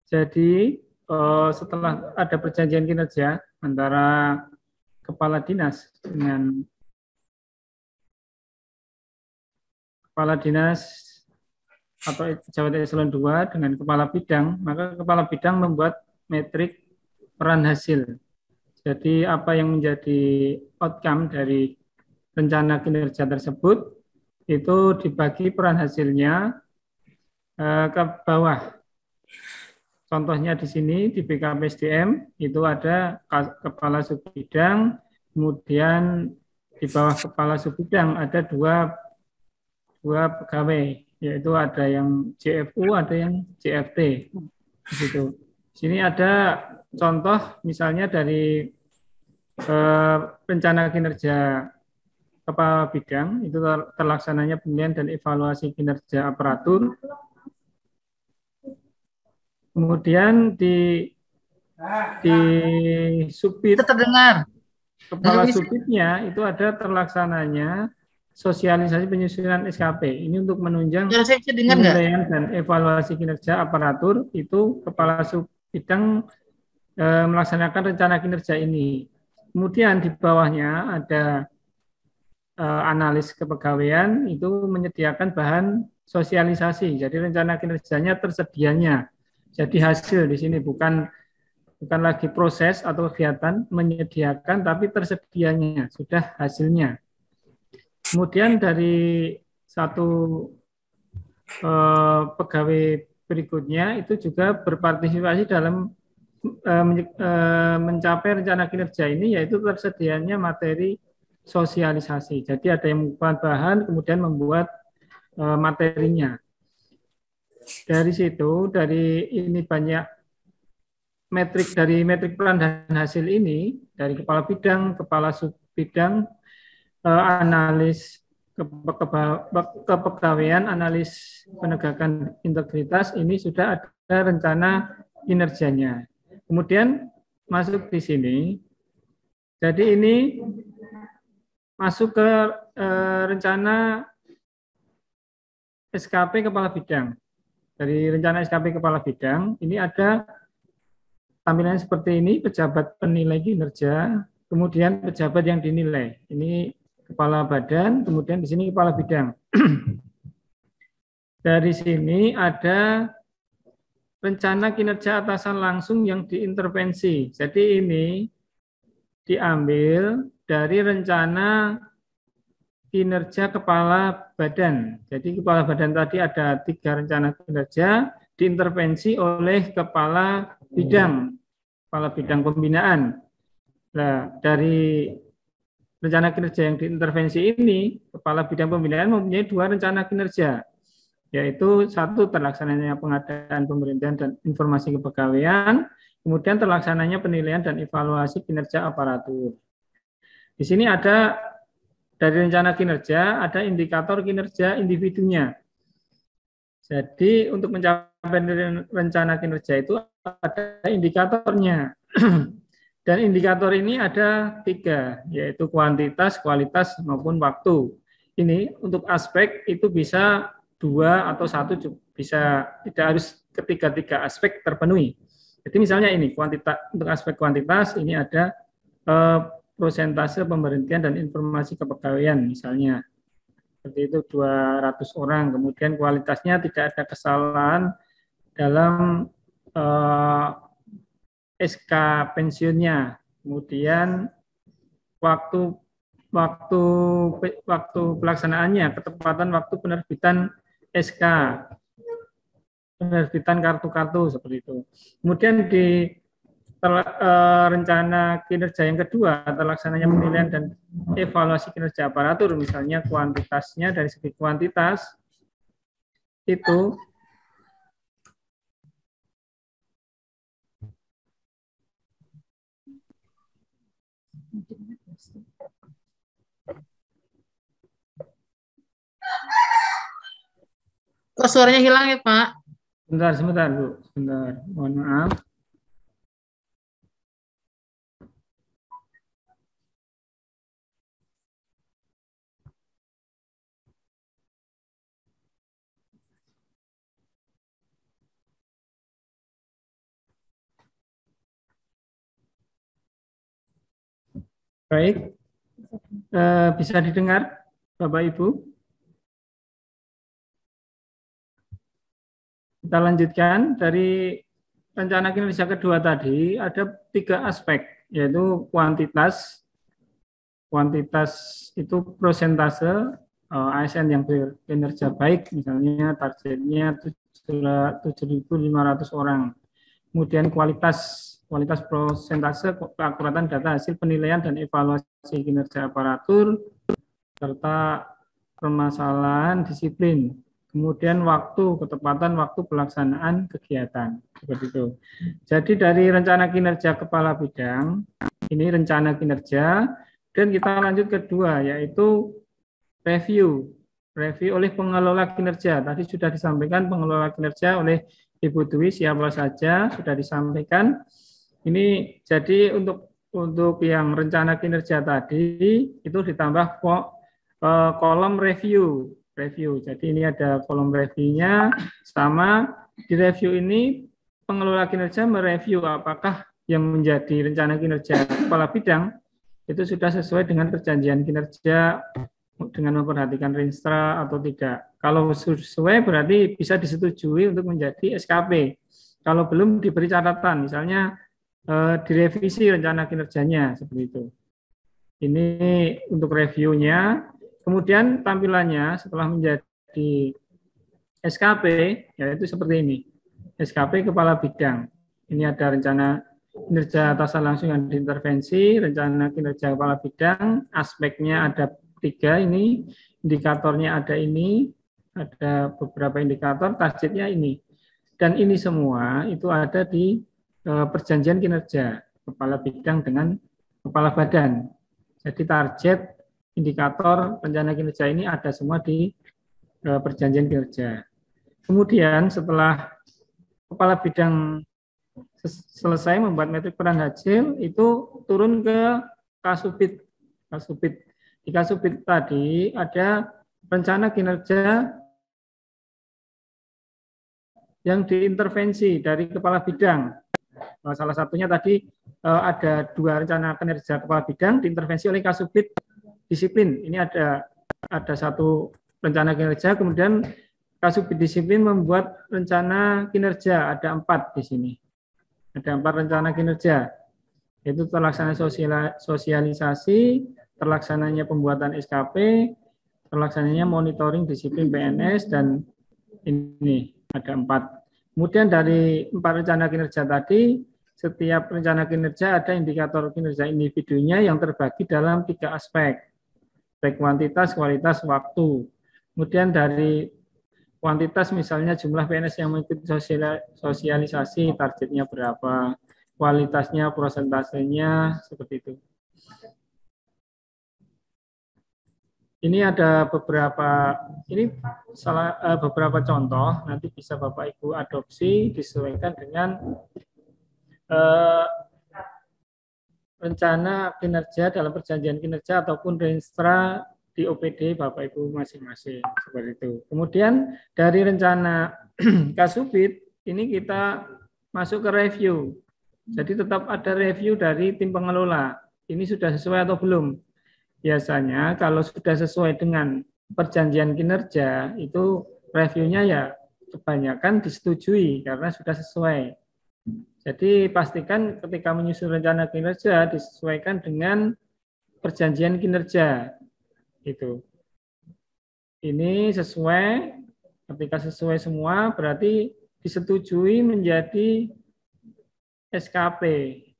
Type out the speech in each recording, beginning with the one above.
Jadi setelah ada perjanjian kinerja antara kepala dinas dengan kepala dinas atau pejabat eselon 2 dengan kepala bidang, maka kepala bidang membuat metrik peran hasil. Jadi apa yang menjadi outcome dari rencana kinerja tersebut itu dibagi peran hasilnya ke bawah. Contohnya di sini di BKPSDM itu ada kepala subbidang, kemudian di bawah kepala subbidang ada dua pegawai, yaitu ada yang JFU, ada yang JFT. Gitu. Sini ada contoh misalnya dari rencana kinerja kepala bidang itu terlaksananya pemilihan dan evaluasi kinerja aparatur. Kemudian di subit terdengar. kepala subitnya itu ada terlaksananya sosialisasi penyusunan SKP. Ini untuk menunjang Suara saya bisa dengar nggak? penilaian dan evaluasi kinerja aparatur itu kepala subbidang melaksanakan rencana kinerja ini. Kemudian di bawahnya ada analis kepegawaian itu menyediakan bahan sosialisasi. Jadi rencana kinerjanya tersedianya. Jadi hasil di sini bukan lagi proses atau kegiatan menyediakan, tapi tersedianya sudah hasilnya. Kemudian dari satu pegawai berikutnya itu juga berpartisipasi dalam mencapai rencana kinerja ini, yaitu tersedianya materi sosialisasi. Jadi ada yang membuat bahan, kemudian membuat materinya. Dari situ, dari ini banyak metrik peran dan hasil ini, dari kepala bidang, kepala subbidang, analis kepegawaian, analis penegakan integritas, ini sudah ada rencana kinerjanya. Kemudian masuk di sini, jadi ini masuk ke rencana SKP kepala bidang. Dari rencana SKP kepala bidang, ini ada tampilannya seperti ini, pejabat penilai kinerja, kemudian pejabat yang dinilai. Ini kepala badan, kemudian di sini kepala bidang. Dari sini ada rencana kinerja atasan langsung yang diintervensi. Jadi ini diambil dari rencana kinerja kepala badan. Jadi kepala badan tadi ada 3 rencana kinerja diintervensi oleh kepala bidang pembinaan. Nah, dari rencana kinerja yang diintervensi ini, kepala bidang pembinaan mempunyai 2 rencana kinerja, yaitu satu terlaksananya pengadaan pemerintahan dan informasi kepegawaian, kemudian terlaksananya penilaian dan evaluasi kinerja aparatur. Di sini ada dari rencana kinerja, ada indikator kinerja individunya. Jadi untuk mencapai rencana kinerja itu ada indikatornya. Dan indikator ini ada 3, yaitu kuantitas, kualitas, maupun waktu. Ini untuk aspek itu bisa 2 atau 1, bisa tidak harus ketiga aspek terpenuhi. Jadi misalnya ini kuantitas, untuk aspek kuantitas ini ada prosentase pemberhentian dan informasi kepegawaian misalnya. Seperti itu 200 orang. Kemudian kualitasnya tidak ada kesalahan dalam SK pensiunnya. Kemudian waktu waktu waktu pelaksanaannya, ketepatan waktu penerbitan SK, penerbitan kartu-kartu seperti itu. Kemudian di rencana kinerja yang kedua, terlaksananya penilaian dan evaluasi kinerja aparatur, misalnya kuantitasnya dari segi kuantitas itu Kok suaranya hilang ya, Pak? sebentar Bu, sebentar, mohon maaf. Baik, bisa didengar Bapak Ibu? Kita lanjutkan dari rencana kinerja kedua tadi ada 3 aspek, yaitu kuantitas itu prosentase ASN yang berkinerja baik, misalnya targetnya 7.500 orang. Kemudian kualitas prosentase keakuratan data hasil penilaian dan evaluasi kinerja aparatur, serta permasalahan disiplin. Kemudian ketepatan waktu pelaksanaan kegiatan. Seperti itu. Jadi dari rencana kinerja kepala bidang, ini rencana kinerja, dan kita lanjut kedua, yaitu review oleh pengelola kinerja. Tadi sudah disampaikan pengelola kinerja oleh Ibu Dwi siapa saja, sudah disampaikan. Ini jadi untuk yang rencana kinerja tadi itu ditambah kolom review. Jadi ini ada kolom reviewnya, sama di review ini pengelola kinerja mereview apakah yang menjadi rencana kinerja kepala bidang itu sudah sesuai dengan perjanjian kinerja dengan memperhatikan Rinstra atau tidak. Kalau sesuai berarti bisa disetujui untuk menjadi SKP. Kalau belum diberi catatan, misalnya direvisi rencana kinerjanya seperti itu. Ini untuk reviewnya. Kemudian tampilannya setelah menjadi SKP, yaitu seperti ini. SKP kepala bidang. Ini ada rencana kinerja atasan langsung yang diintervensi, rencana kinerja kepala bidang, aspeknya ada 3 ini, indikatornya ada ini, ada beberapa indikator, targetnya ini. Dan ini semua itu ada di perjanjian kinerja kepala bidang dengan kepala badan. Jadi target, indikator, rencana kinerja ini ada semua di perjanjian kinerja. Kemudian setelah kepala bidang selesai membuat metrik peran hasil, itu turun ke Kasubit. Di Kasubit tadi ada rencana kinerja yang diintervensi dari kepala bidang. Salah satunya tadi ada 2 rencana kinerja kepala bidang diintervensi oleh Kasubit disiplin. Ini ada 1 rencana kinerja, kemudian Kasubit disiplin membuat rencana kinerja, ada 4 di sini. Ada 4 rencana kinerja, yaitu terlaksana sosialisasi, terlaksananya pembuatan SKP, terlaksananya monitoring disiplin PNS, dan ini ada 4. Kemudian dari 4 rencana kinerja tadi, setiap rencana kinerja ada indikator kinerja individunya yang terbagi dalam 3 aspek, baik kuantitas, kualitas, waktu. Kemudian dari kuantitas misalnya jumlah PNS yang mengikuti sosialisasi, targetnya berapa, kualitasnya, prosentasenya, seperti itu. Ini ada beberapa contoh, nanti bisa Bapak Ibu adopsi, disesuaikan dengan rencana kinerja dalam perjanjian kinerja ataupun Rinstra di OPD Bapak Ibu masing-masing, seperti itu. Kemudian dari rencana Kasubit ini kita masuk ke review. Jadi tetap ada review dari tim pengelola. Ini sudah sesuai atau belum? Biasanya kalau sudah sesuai dengan perjanjian kinerja, itu reviewnya ya kebanyakan disetujui karena sudah sesuai. Jadi pastikan ketika menyusun rencana kinerja disesuaikan dengan perjanjian kinerja. Itu. Ini sesuai, ketika sesuai semua berarti disetujui menjadi SKP.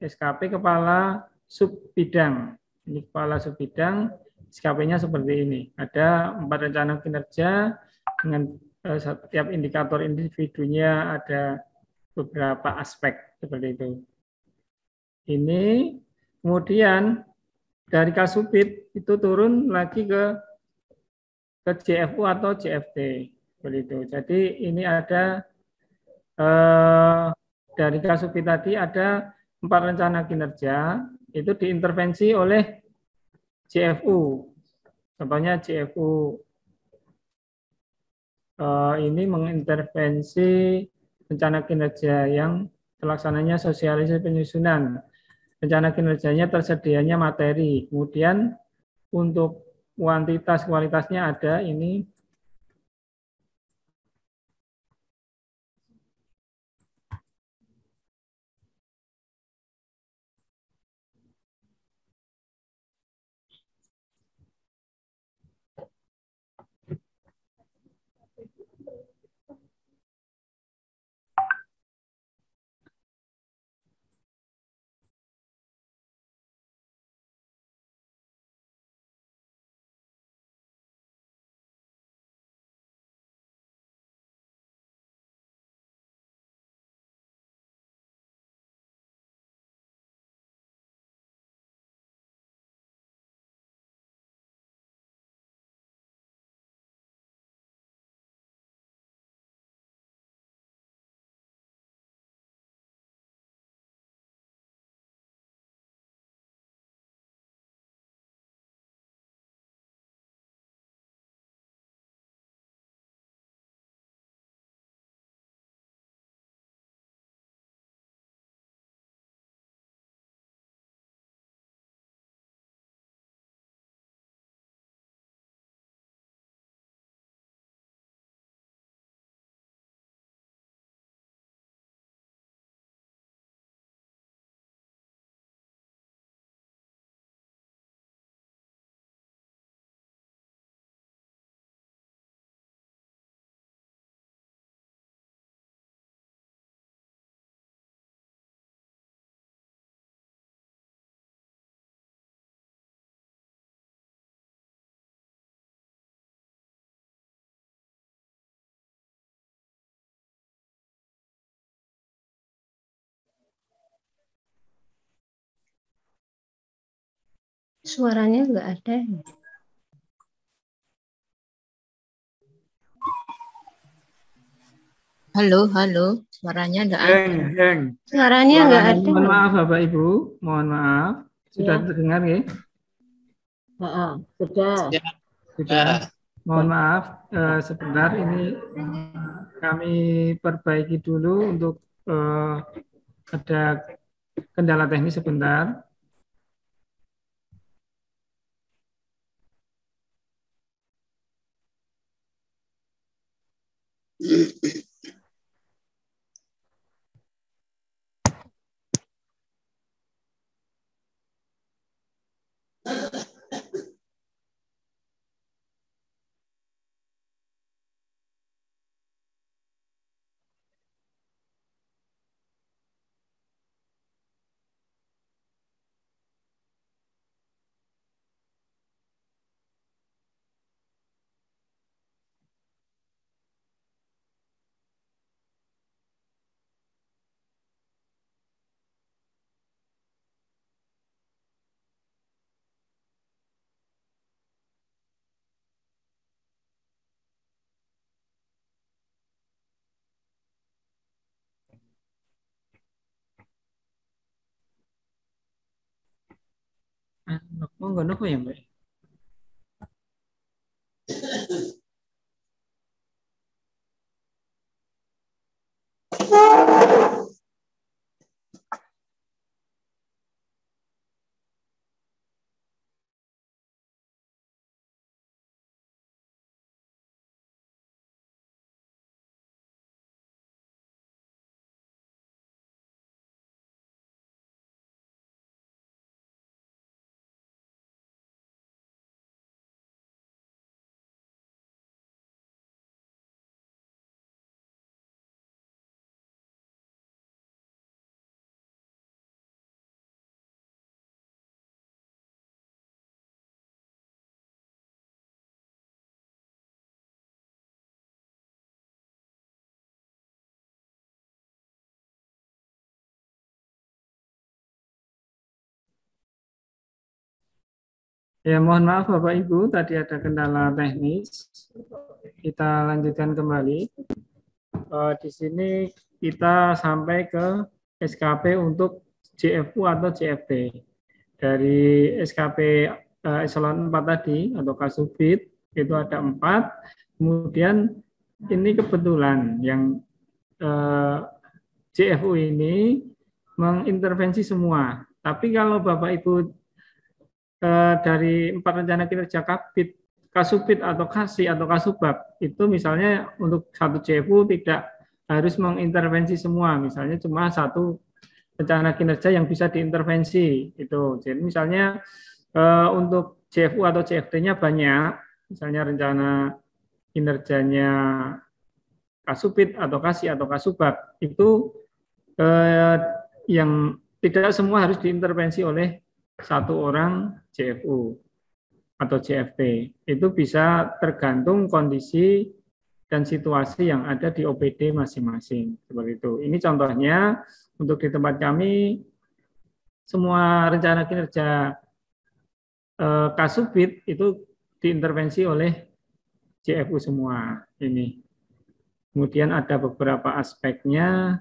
SKP kepala sub bidang. Ini kepala sub bidang, SKP-nya seperti ini. Ada 4 rencana kinerja dengan setiap indikator individunya ada beberapa aspek seperti itu. Ini kemudian dari Kasubit itu turun lagi ke JFU atau JFT seperti itu. Jadi ini ada dari Kasubit tadi ada 4 rencana kinerja itu diintervensi oleh JFU. Contohnya JFU ini mengintervensi rencana kinerja yang terlaksananya sosialisasi penyusunan. rencana kinerjanya tersedianya materi. Kemudian untuk kuantitas kualitasnya ada ini. Suaranya nggak ada. Halo, suaranya nggak ada. Suaranya nggak ada. Mohon maaf Bapak Ibu, mohon maaf. Sudah Ya. terdengar ya? Sudah. Sudah. Mohon maaf, sebentar ini kami perbaiki dulu untuk ada kendala teknis sebentar. Monggo nopo ya, Mbak? Ya, mohon maaf Bapak Ibu, tadi ada kendala teknis. Kita lanjutkan kembali. Di sini kita sampai ke SKP untuk JFU atau JFT. Dari SKP eselon 4 tadi atau Kasubit itu ada 4. Kemudian ini kebetulan yang JFU ini mengintervensi semua. Tapi kalau Bapak Ibu dari 4 rencana kinerja Kabid, Kasubit atau Kasi atau Kasubag, itu misalnya untuk satu CFU tidak harus mengintervensi semua, misalnya cuma satu rencana kinerja yang bisa diintervensi itu. Jadi misalnya untuk CFU atau CFT-nya banyak, misalnya rencana kinerjanya Kasubit atau Kasi atau Kasubag, itu yang tidak semua harus diintervensi oleh satu orang CFU atau CFT. Itu bisa tergantung kondisi dan situasi yang ada di OPD masing-masing. Seperti itu. Ini contohnya untuk di tempat kami semua rencana kinerja Kasubit itu diintervensi oleh CFU semua ini. Kemudian ada beberapa aspeknya,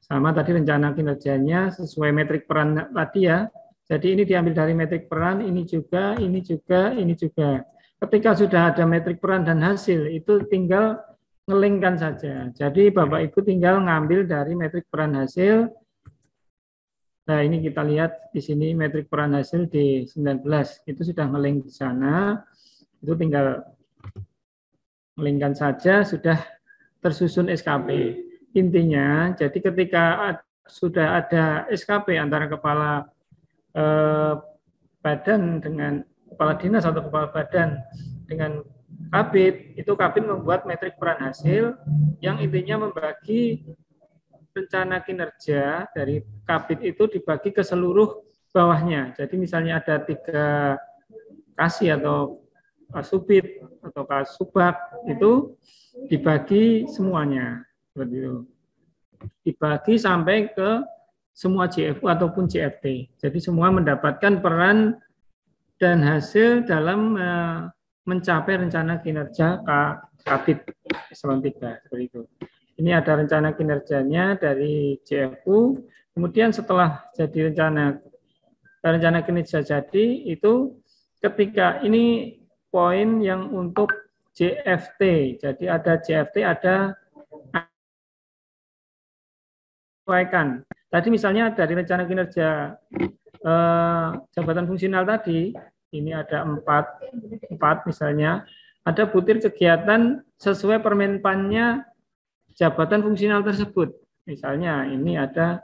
sama tadi rencana kinerjanya sesuai metrik peran tadi ya. Jadi ini diambil dari metrik peran, ini juga, ini juga, ini juga. Ketika sudah ada metrik peran dan hasil, itu tinggal ngelingkan saja. Jadi Bapak Ibu tinggal ngambil dari metrik peran hasil. Nah ini kita lihat di sini metrik peran hasil di 19, itu sudah ngelink di sana. Itu tinggal ngelingkan saja, sudah tersusun SKP. Intinya, jadi ketika sudah ada SKP antara kepala badan dengan kepala dinas atau kepala badan dengan Kabid, itu Kabid membuat metrik peran hasil yang intinya membagi rencana kinerja dari Kabid itu dibagi ke seluruh bawahnya. Jadi misalnya ada 3 Kasi atau Kasubit atau Kasubag, itu dibagi semuanya, seperti itu. Dibagi sampai ke semua CFU ataupun CFT. Jadi semua mendapatkan peran dan hasil dalam mencapai rencana kinerja Kabid eselon 3, seperti itu. Ini ada rencana kinerjanya dari CFU. Kemudian setelah jadi rencana kinerja jadi, itu ketika ini poin yang untuk JFT. Jadi ada JFT, ada sesuaikan. Tadi misalnya dari rencana kinerja jabatan fungsional tadi, ini ada 4 misalnya, ada butir kegiatan sesuai permenpannya jabatan fungsional tersebut. Misalnya ini ada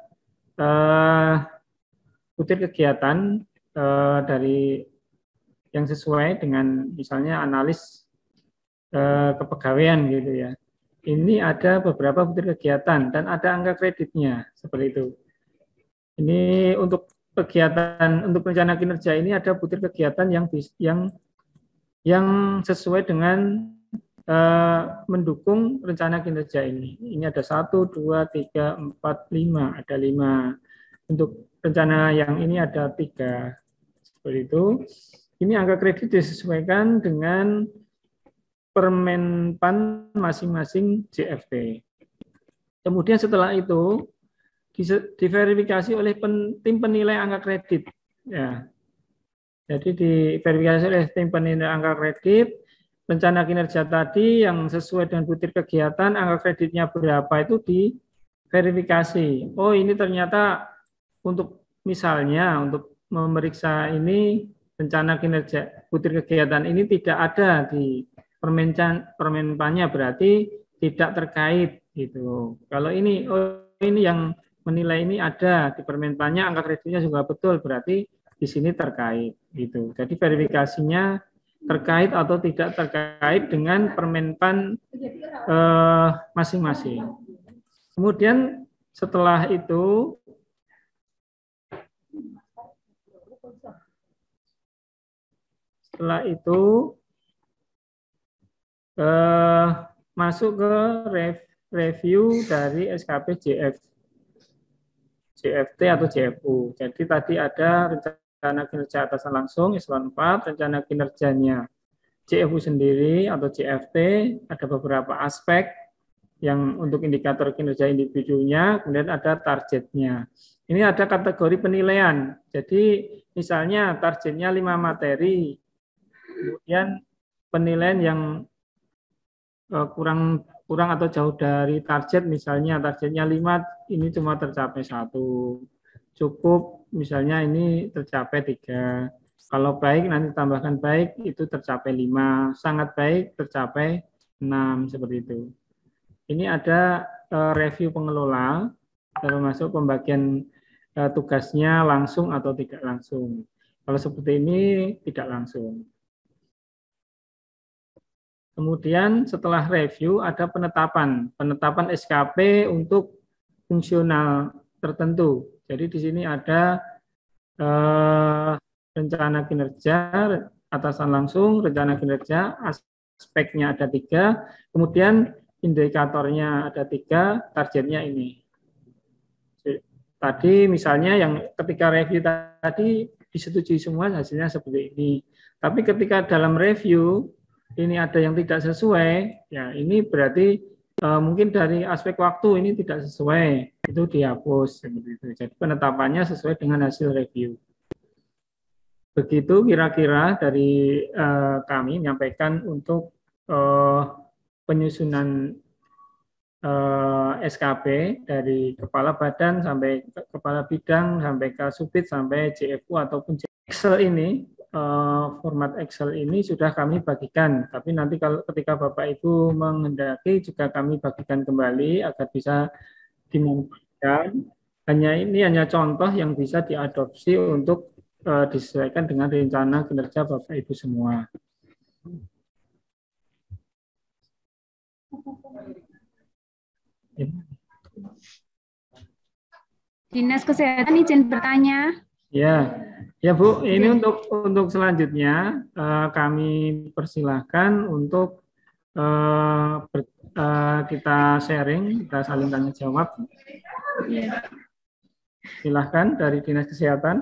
butir kegiatan dari yang sesuai dengan misalnya analis kepegawaian gitu ya. Ini ada beberapa butir kegiatan dan ada angka kreditnya seperti itu. Ini untuk kegiatan untuk rencana kinerja ini ada butir kegiatan yang sesuai dengan mendukung rencana kinerja ini. Ini ada 1, 2, 3, 4, 5, ada 5. Untuk rencana yang ini ada 3. Seperti itu. Ini angka kredit disesuaikan dengan permenpan masing-masing JFT. Kemudian setelah itu diverifikasi oleh tim penilai angka kredit. Ya. Jadi diverifikasi oleh tim penilai angka kredit, rencana kinerja tadi yang sesuai dengan butir kegiatan, angka kreditnya berapa itu diverifikasi. Oh ini ternyata untuk misalnya untuk memeriksa ini rencana kinerja butir kegiatan ini tidak ada di permenpannya, berarti tidak terkait gitu. Kalau ini ini yang menilai ini ada di permenpannya, angka kreditnya juga betul, berarti di sini terkait gitu. Jadi verifikasinya terkait atau tidak terkait dengan permenpan masing-masing. Kemudian setelah itu masuk ke review dari SKP JFT atau JFU. Jadi tadi ada rencana kinerja atasan langsung eselon 4, rencana kinerjanya JFU sendiri atau JFT, ada beberapa aspek yang untuk indikator kinerja individunya, kemudian ada targetnya. Ini ada kategori penilaian. Jadi misalnya targetnya 5 materi, kemudian penilaian yang kurang atau jauh dari target, misalnya targetnya 5, ini cuma tercapai 1. cukup, misalnya ini tercapai 3. Kalau baik nanti tambahkan baik itu tercapai 5, sangat baik tercapai 6, seperti itu. Ini ada review pengelola, termasuk pembagian tugasnya langsung atau tidak langsung. Kalau seperti ini tidak langsung. Kemudian setelah review ada penetapan SKP untuk fungsional tertentu. Jadi di sini ada rencana kinerja, atasan langsung, rencana kinerja, aspeknya ada 3, kemudian indikatornya ada 3, targetnya ini. Tadi misalnya yang ketika review tadi disetujui semua hasilnya seperti ini. Tapi ketika dalam review ini ada yang tidak sesuai, ya ini berarti mungkin dari aspek waktu ini tidak sesuai, itu dihapus seperti itu. Jadi penetapannya sesuai dengan hasil review. Begitu kira-kira dari kami menyampaikan untuk penyusunan SKP dari kepala badan sampai ke kepala bidang, sampai ke subit, sampai JFU ataupun Excel ini, format Excel ini sudah kami bagikan. Tapi nanti kalau ketika Bapak Ibu menghendaki juga kami bagikan kembali agar bisa dimanfaatkan. Hanya contoh yang bisa diadopsi untuk disesuaikan dengan rencana kinerja Bapak Ibu semua. Dinas Kesehatan izin bertanya. Ya Bu, ini untuk selanjutnya kami persilahkan untuk kita sharing, kita saling tanya jawab. Silahkan dari Dinas Kesehatan.